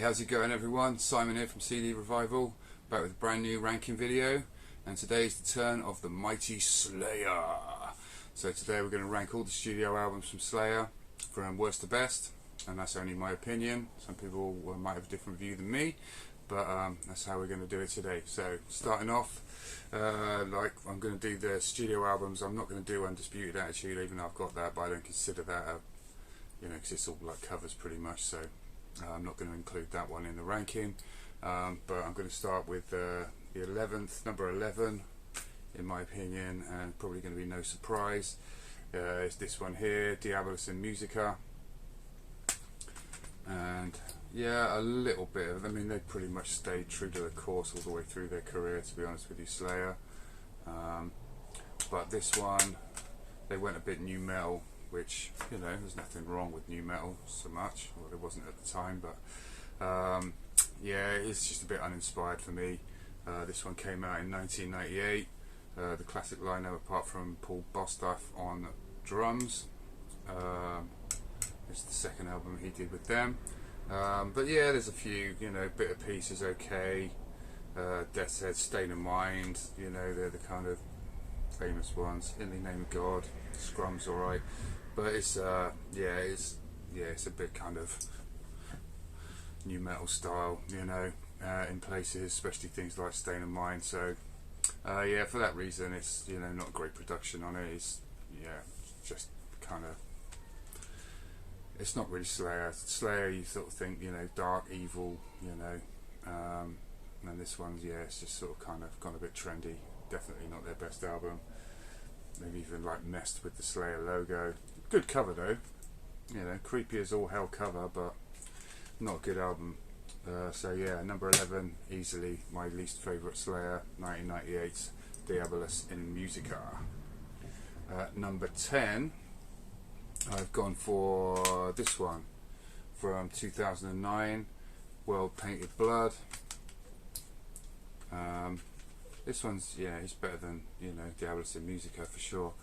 how's it going everyone? Simon here from CD Revival, back with a brand new ranking video, and today is the turn of the mighty Slayer. So today we're going to rank all the studio albums from Slayer from worst to best, and that's only my opinion. Some people might have a different view than me, but that's how we're going to do it today. So starting off, like I'm going to do the studio albums. I'm not going to do Undisputed Attitude, even though I've got that, but I don't consider that you know, because it's all like covers pretty much, so I'm not going to include that one in the ranking. But I'm going to start with the 11th, number 11 in my opinion, and probably going to be no surprise. It's this one here, Diabolism Musica. And yeah, a little bit of, I mean, they pretty much stayed true to the course all the way through their career, to be honest with you, Slayer. But this one, they went a bit new metal, which, you know, there's nothing wrong with new metal so much, well, there wasn't at the time, but yeah, it's just a bit uninspired for me. This one came out in 1998, the classic lineup apart from Paul Bostaph on drums. It's the second album he did with them, but yeah, there's a few, you know, Bitter Peace is okay, Death's Head, State of Mind, you know, they're the kind of famous ones. In the Name of God, Scrum's alright, but it's it's a bit kind of new metal style, you know, in places, especially things like State of Mind. So yeah, for that reason, it's, you know, not great production on it. It's, yeah, just kind of, it's not really Slayer. Slayer, you sort of think, you know, dark, evil, you know, and this one's, yeah, it's just sort of kind of gone a bit trendy. Definitely not their best album. They've even like messed with the Slayer logo. Good cover though, you know, creepy as all hell cover, but not a good album. So yeah, number 11, easily my least favourite Slayer, 1998's Diabolism Musica. Number 10, I've gone for this one from 2009, World Painted Blood. This one's, yeah, it's better than, you know, Diabolism Musica for sure,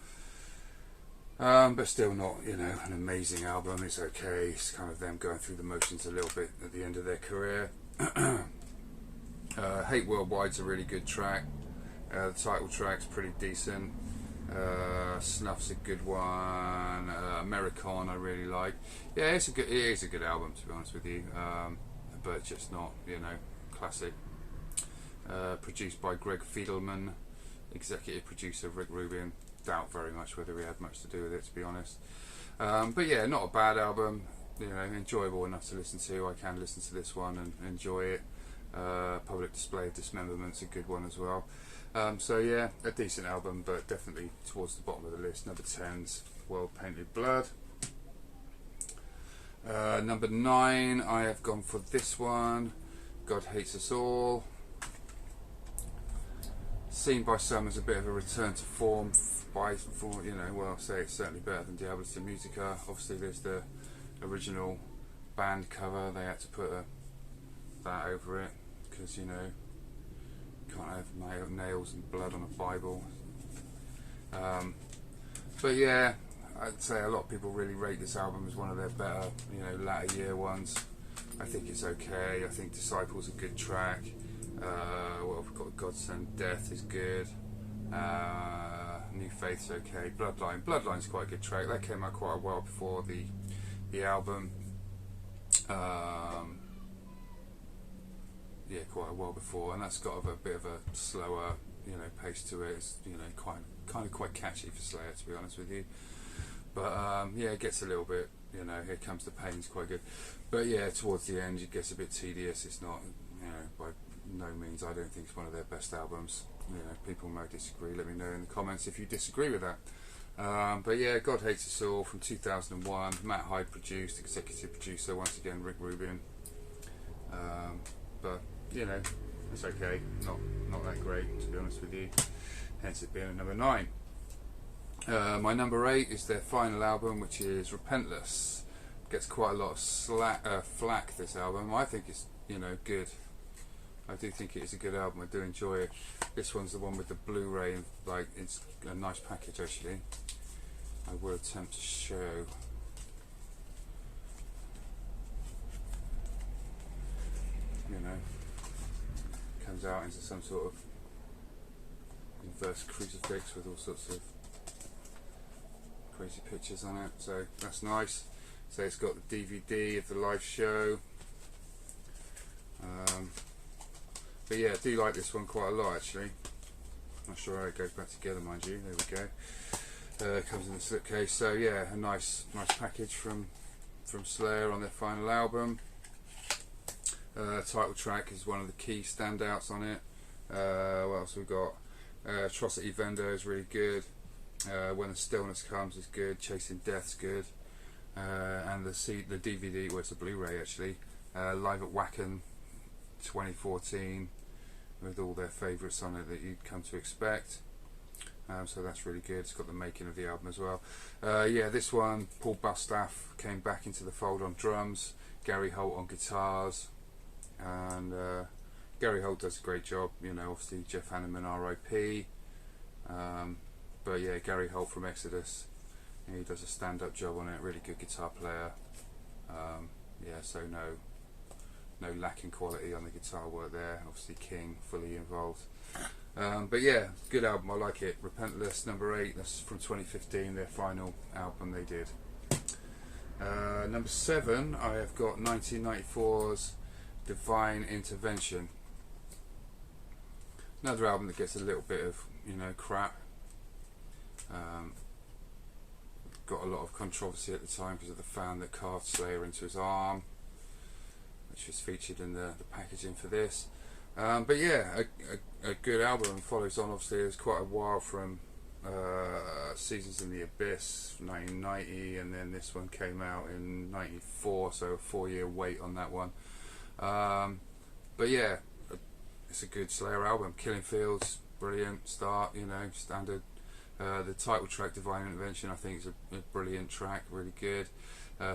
but still not, you know, an amazing album. It's okay, it's kind of them going through the motions a little bit at the end of their career. Hate Worldwide's a really good track. The title track's pretty decent. Snuff's a good one. Americon I really like. Yeah, it is a good album, to be honest with you, but just not, you know, classic. Produced by Greg Fiedelman, executive producer Rick Rubin. Doubt very much whether he had much to do with it, to be honest. But yeah, not a bad album, you know, enjoyable enough to listen to. I can listen to this one and enjoy it. Public Display of Dismemberment's a good one as well. So yeah, a decent album, but definitely towards the bottom of the list. Number 10's World Painted Blood. Number 9, I have gone for this one, God Hates Us All. Seen by some as a bit of a return to form, you know, well, I'll say it's certainly better than Diabolism Musica. Obviously there's the original band cover, they had to put that over it, because, you know, you can't have nails and blood on a Bible. But yeah, I'd say a lot of people really rate this album as one of their better, you know, latter year ones. I think it's okay. I think Disciple's a good track. Well, we've got Godsend Death is good. New Faith's okay. Bloodline's quite a good track. That came out quite a while before the album. Yeah, quite a while before, and that's got a bit of a slower, you know, pace to it. It's, you know, kind of quite catchy for Slayer, to be honest with you. But yeah, it gets a little bit, you know, Here Comes the Pain's quite good. But yeah, towards the end it gets a bit tedious. It's not, you know, by no means, I don't think it's one of their best albums. You know, people may disagree. Let me know in the comments if you disagree with that. But yeah, God Hates Us All from 2001. Matt Hyde produced, executive producer once again Rick Rubin. But you know, it's okay. Not that great, to be honest with you. Hence it being a number 9. My number 8 is their final album, which is Repentless. Gets quite a lot of flack, this album. I think it's, you know, good. I do think it is a good album. I do enjoy it. This one's the one with the Blu-ray, like, it's a nice package actually. I will attempt to show. you know, comes out into some sort of inverse crucifix with all sorts of crazy pictures on it, so that's nice. So it's got the DVD of the live show. But yeah, I do like this one quite a lot actually. Not sure how it goes back together, mind you. There we go. Comes in the slipcase. So yeah, a nice package from Slayer on their final album. Title track is one of the key standouts on it. What else we got? Atrocity Vendor is really good. When the Stillness Comes is good. Chasing Death's good. And the DVD, well, it's a Blu-ray actually. Live at Wacken 2014, with all their favourites on it that you'd come to expect. So that's really good. It's got the making of the album as well. Yeah, this one, Paul Bustaff came back into the fold on drums, Gary Holt on guitars, and Gary Holt does a great job, you know, obviously Jeff Hanneman RIP, but yeah, Gary Holt from Exodus, he does a stand-up job on it, really good guitar player. Yeah, so no lacking quality on the guitar work there. Obviously King fully involved. But yeah, good album, I like it. Repentless, number 8, that's from 2015, their final album they did. Number 7, I have got 1994's Divine Intervention. Another album that gets a little bit of, you know, crap. Got a lot of controversy at the time because of the fan that carved Slayer into his arm, which was featured in the packaging for this. But yeah, a good album. Follows on, obviously, it was quite a while from Seasons in the Abyss, 1990, and then this one came out in 94, so a 4-year wait on that one. But yeah, it's a good Slayer album. Killing Fields, brilliant start, you know, standard. The title track, Divine Intervention, I think is a brilliant track, really good.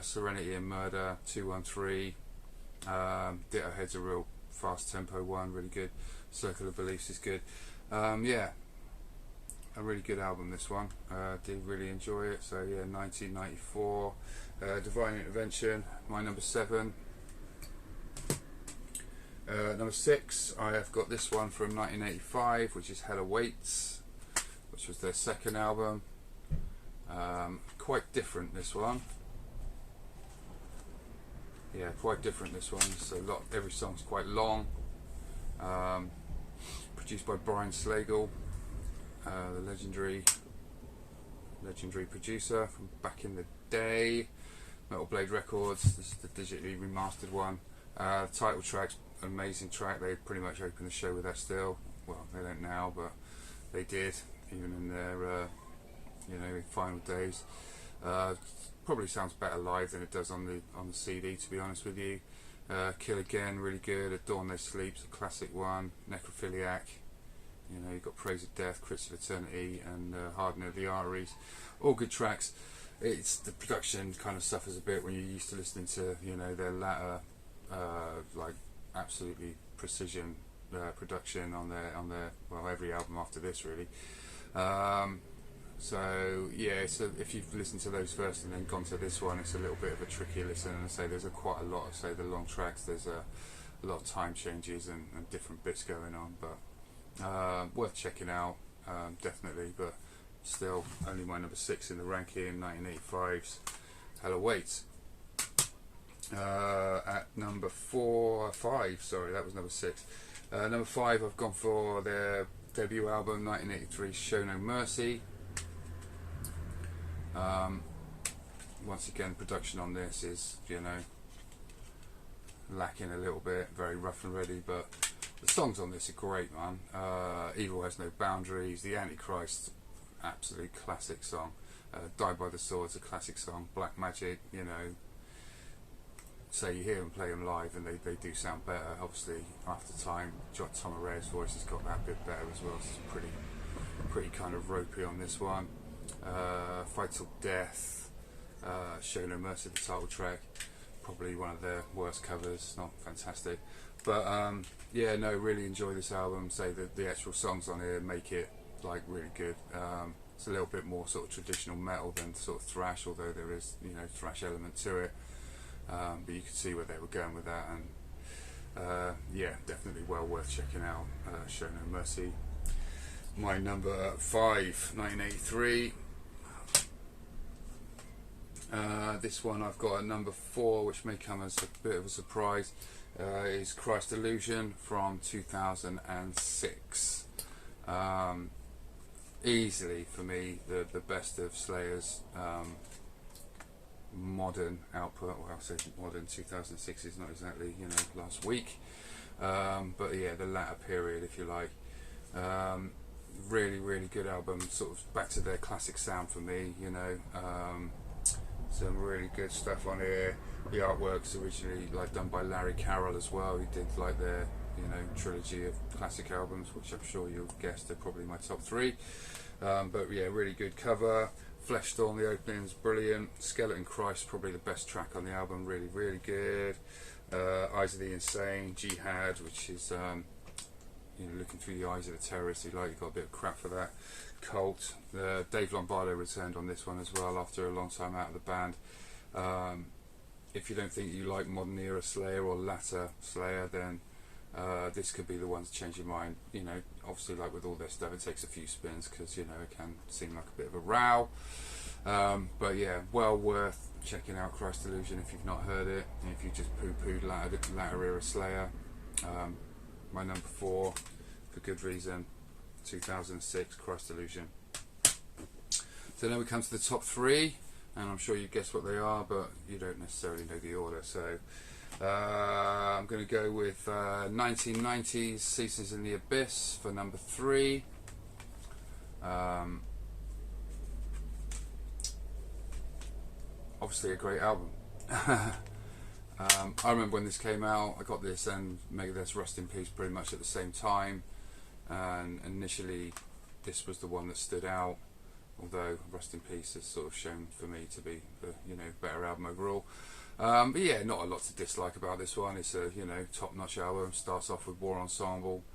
Serenity and Murder, 213. Ditto Head's a real fast tempo one, really good. Circle of Beliefs is good. Yeah, a really good album, this one. Did really enjoy it. So yeah, 1994, Divine Intervention, my number 7. Number 6, I have got this one from 1985, which is Hell Awaits, which was their second album. Quite different, this one. Yeah, quite different, this one. So every song's quite long. Produced by Brian Slagle, the legendary producer from back in the day. Metal Blade Records. This is the digitally remastered one. Title track's an amazing track. They pretty much open the show with that still. Well, they don't now, but they did, even in their final days. Probably sounds better live than it does on the CD, to be honest with you. Kill Again, really good. At Dawn They Sleep's a classic one. Necrophiliac, you know, you've got Praise of Death, Crits of Eternity, and Hardening of the Arteries. All good tracks. It's the production kind of suffers a bit when you're used to listening to, you know, their latter like absolutely precision production on their well, every album after this really. So yeah, so if you've listened to those first and then gone to this one, it's a little bit of a trickier listen. And I say there's quite a lot of, say, the long tracks. There's a lot of time changes and different bits going on, but worth checking out, definitely. But still, only my number 6 in the ranking. 1985's Hell Awaits. At number 5, sorry, that was number 6. Number 5, I've gone for their debut album, 1983's Show No Mercy. Once again, production on this is, you know, lacking a little bit, very rough and ready, but the songs on this are great, man. Evil Has No Boundaries, The Antichrist, absolute classic song. Die by the Sword's a classic song. Black Magic, you know, say you hear them play them live and they do sound better. Obviously, after time, Tom Aray's voice has got that bit better as well. So it's pretty kind of ropey on this one. Fight Till Death, Show No Mercy, the title track, probably one of their worst covers. Not fantastic, but yeah, no, really enjoy this album. Say that the actual songs on here make it like really good. It's a little bit more sort of traditional metal than sort of thrash, although there is, you know, thrash element to it. But you could see where they were going with that, and Yeah, definitely well worth checking out. Show No Mercy. My number 5, 1983. This one I've got at number 4, which may come as a bit of a surprise, is Christ Illusion from 2006. Easily for me the best of Slayer's modern output. Well, I'll say modern. 2006 is not exactly, you know, last week, but yeah, the latter period, if you like. Really good album, sort of back to their classic sound for me, you know. Some really good stuff on here. The artwork's originally like done by Larry Carroll as well. He did like their, you know, trilogy of classic albums, which I'm sure you'll guess are probably my top 3. But yeah, really good cover. Flesh Storm, the opening's brilliant. Skeleton Christ, probably the best track on the album, really good. Eyes of the Insane, Jihad, which is you know, looking through the eyes of the terrorists, you got a bit of crap for that. Cult. Dave Lombardo returned on this one as well after a long time out of the band. If you don't think you like modern era Slayer or latter Slayer, then this could be the one to change your mind. You know, obviously, like with all their stuff, it takes a few spins because, you know, it can seem like a bit of a row. But yeah, well worth checking out Christ Illusion if you've not heard it. And if you just poo-pooed latter era Slayer, my number 4, for good reason, 2006, Christ Illusion. So now we come to the top 3, and I'm sure you guessed what they are, but you don't necessarily know the order. So I'm going to go with 1990s, Seasons in the Abyss for number 3. Obviously a great album. I remember when this came out, I got this and Megadeth's Rust in Peace pretty much at the same time, and initially this was the one that stood out, although Rust in Peace has sort of shown for me to be the, you know, better album overall. But yeah, not a lot to dislike about this one. It's a, you know, top-notch album. Starts off with War Ensemble,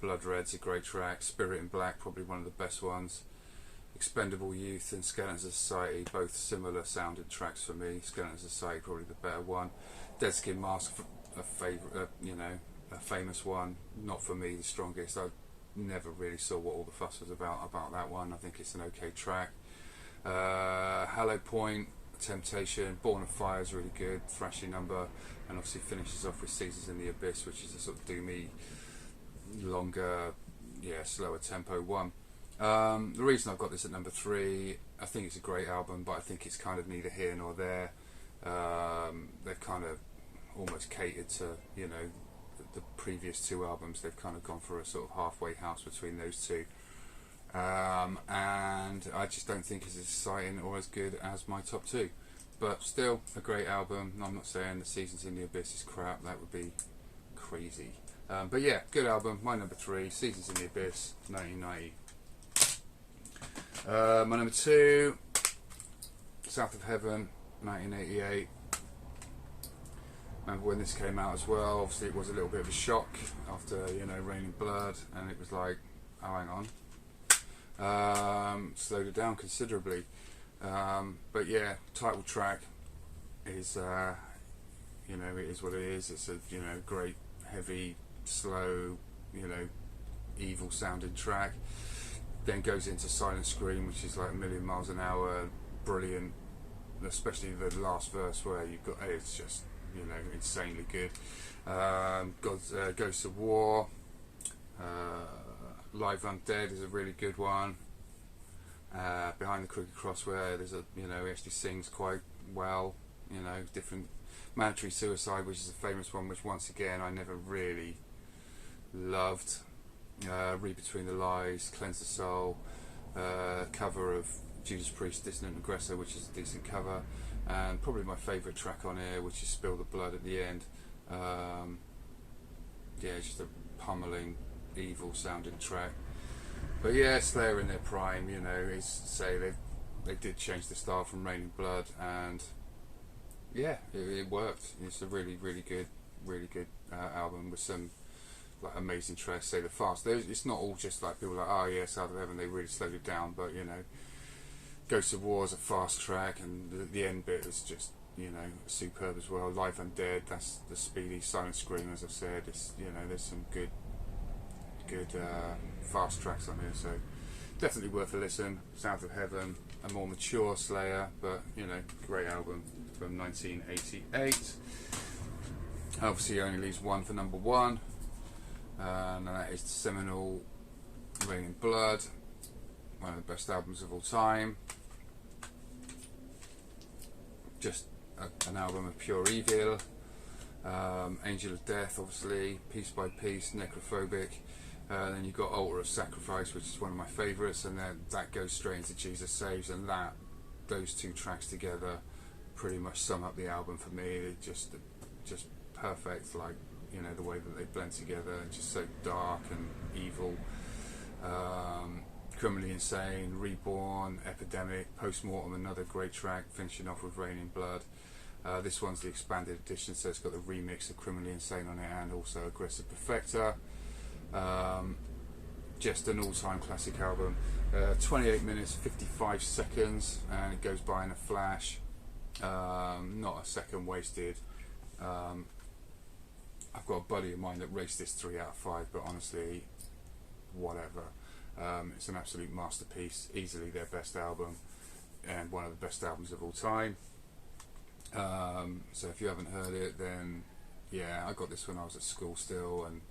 Blood Red's a great track, Spirit in Black, probably one of the best ones. Expendable Youth and Skeletons of Society, both similar sounded tracks for me. Skeletons of Society probably the better one. Dead Skin Mask, a favourite, you know, a famous one. Not for me the strongest. I never really saw what all the fuss was about that one. I think it's an okay track. Hallow Point, Temptation, Born of Fire is really good, thrashy number, and obviously finishes off with Seasons in the Abyss, which is a sort of doomy, longer, yeah, slower tempo one. The reason I've got this at number 3, I think it's a great album, but I think it's kind of neither here nor there. They've kind of almost catered to, you know, the previous 2 albums. They've kind of gone for a sort of halfway house between those 2. And I just don't think it's as exciting or as good as my top 2. But still, a great album. I'm not saying the Seasons in the Abyss is crap, that would be crazy. But yeah, good album. My number 3, Seasons in the Abyss, 1990. My number 2, South of Heaven, 1988. Remember when this came out as well. Obviously it was a little bit of a shock after, you know, Rain in Blood, and it was like, oh, hang on. Slowed it down considerably. But yeah, title track is, you know, it is what it is. It's a, you know, great, heavy, slow, you know, evil sounding track. Then goes into Silent Scream, which is like a million miles an hour, brilliant, especially the last verse where you've got, it's just, you know, insanely good. Ghosts of War, Live Undead is a really good one. Behind the Crooked Cross, where there's a, you know, he actually sings quite well, you know, different. Mandatory Suicide, which is a famous one, which once again I never really loved. Read Between the Lies, Cleanse the Soul, cover of Judas Priest, Dissonant Aggressor, which is a decent cover, and probably my favourite track on here, which is Spill the Blood at the end. Yeah, just a pummeling, evil sounding track. But yeah, Slayer in their prime, you know, is say they did change the style from Rain in Blood, and yeah, it worked. It's a really good album with some like amazing tracks. Say the fast. It's not all just like people like, oh yeah, South of Heaven, they really slowed it down, but you know, Ghosts of War is a fast track, and the end bit is just, you know, superb as well. Live Undead, that's the speedy Silent Scream, as I've said. It's, you know, there's some good fast tracks on here, so definitely worth a listen. South of Heaven, a more mature Slayer, but, you know, great album from 1988. Obviously only leaves one for number one, and that is the seminal Raining Blood, one of the best albums of all time. Just an album of pure evil. Angel of Death, obviously, Piece by Piece, Necrophobic. Then you've got Altar of Sacrifice, which is one of my favourites, and then that goes straight into Jesus Saves, and those two tracks together pretty much sum up the album for me. They're just perfect, like, you know, the way that they blend together, just so dark and evil. Criminally Insane, Reborn, Epidemic, Postmortem, another great track, finishing off with Raining Blood. This one's the expanded edition, so it's got the remix of Criminally Insane on it and also Aggressive Perfector. Just an all-time classic album. 28 minutes 55 seconds, and it goes by in a flash. Not a second wasted. I've got a buddy of mine that rates this 3 out of 5, but honestly, whatever. It's an absolute masterpiece, easily their best album, and one of the best albums of all time. So if you haven't heard it, then yeah, I got this when I was at school still, and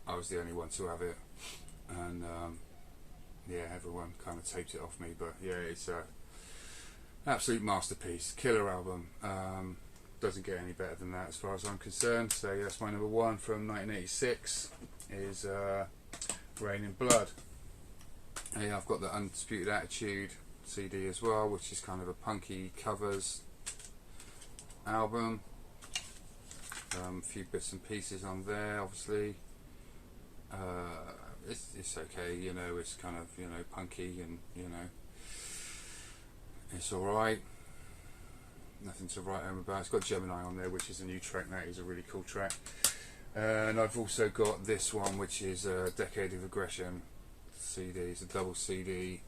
I was the only one to have it, and yeah, everyone kind of taped it off me, but yeah, it's an absolute masterpiece, killer album. Doesn't get any better than that as far as I'm concerned. So yeah, that's my number one from 1986 is Raining Blood. Yeah, I've got the Undisputed Attitude CD as well, which is kind of a punky covers album. A few bits and pieces on there, obviously. It's okay, you know, it's kind of, you know, punky, and, you know, it's alright. Nothing to write home about. It's got Gemini on there, which is a new track. That is a really cool track. And I've also got this one, which is a Decade of Aggression CD. It's a double CD,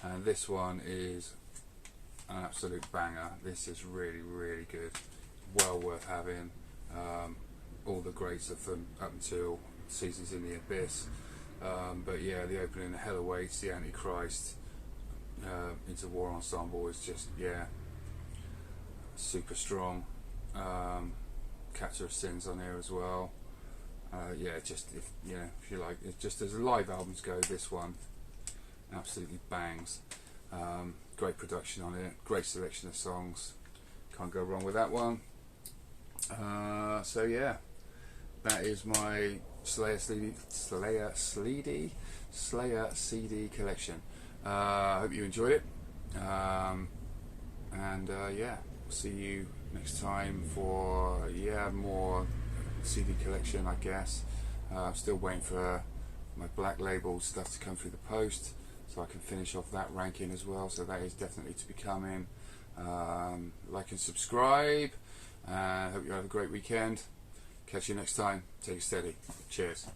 and this one is an absolute banger. This is really, really good. Well worth having. All the greats of them up until Seasons in the Abyss. But yeah, the opening of Hell Awaits, the Antichrist, into War Ensemble is just, yeah, super strong. Capture of Sins on here as well. Yeah, just, if you know, if you like, it just as live albums go, this one absolutely bangs. Great production on it, great selection of songs, can't go wrong with that one. So yeah, that is my Slayer CD collection. I hope you enjoyed it, and yeah, we'll see you next time for more CD collection, I guess. I'm still waiting for my Black Label stuff to come through the post, so I can finish off that ranking as well, so that is definitely to be coming. Like and subscribe, and hope you have a great weekend. Catch you next time. Take it steady. Cheers.